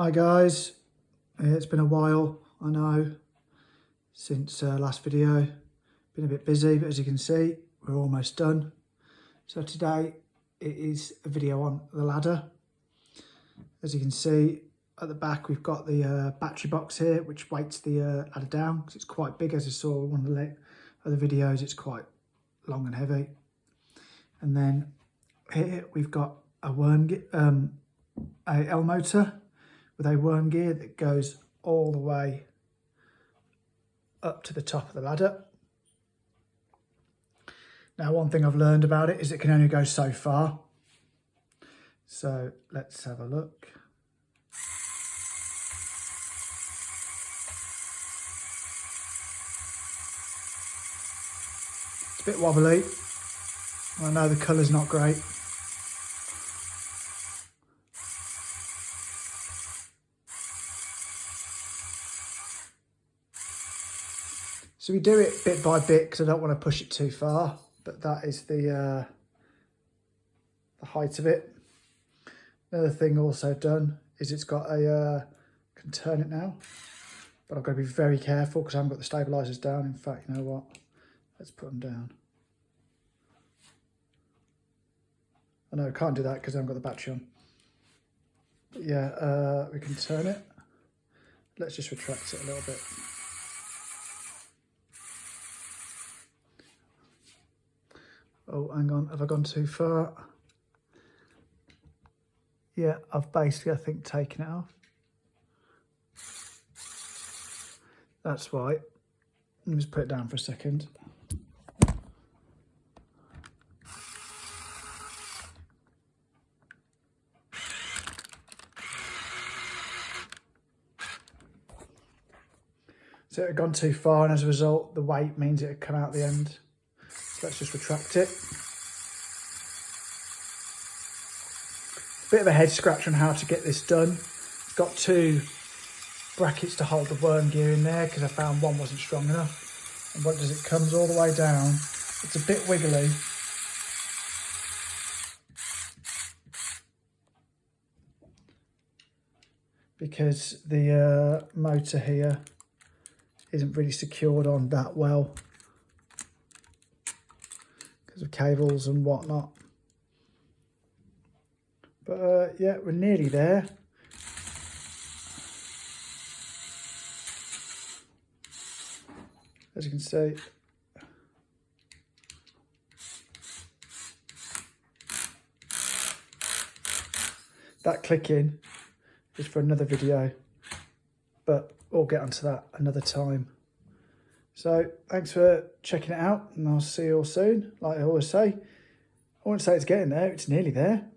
Hi guys, it's been a while, I know, since last video. Been a bit busy, but as you can see, we're almost done. So today it is a video on the ladder. As you can see at the back, we've got the battery box here, which weights the ladder down because it's quite big. As you saw in one of the other videos, it's quite long and heavy. And then here we've got a L motor with a worm gear that goes all the way up to the top of the ladder. Now, one thing I've learned about it is it can only go so far. So let's have a look. It's a bit wobbly. I know the colour's not great. So we do it bit by bit because I don't want to push it too far, but that is the height of it. Another thing also done is it's got a, can turn it now, but I've got to be very careful because I haven't got the stabilisers down. In fact, you know what? Let's put them down. I know I can't do that because I haven't got the battery on. But yeah, we can turn it. Let's just retract it a little bit. Oh, hang on, have I gone too far? Yeah, I've basically, I think, taken it off. That's why. Let me just put it down for a second. So it had gone too far, and as a result, the weight means it had come out the end. So let's just retract it. Bit of a head scratch on how to get this done. It's got two brackets to hold the worm gear in there because I found one wasn't strong enough. And what does it comes all the way down? It's a bit wiggly. Because the motor here isn't really secured on that well because of cables and whatnot. But yeah, we're nearly there. As you can see, that clicking is for another video, but we'll get onto that another time. So thanks for checking it out, and I'll see you all soon. Like I always say, I won't say it's getting there, it's nearly there.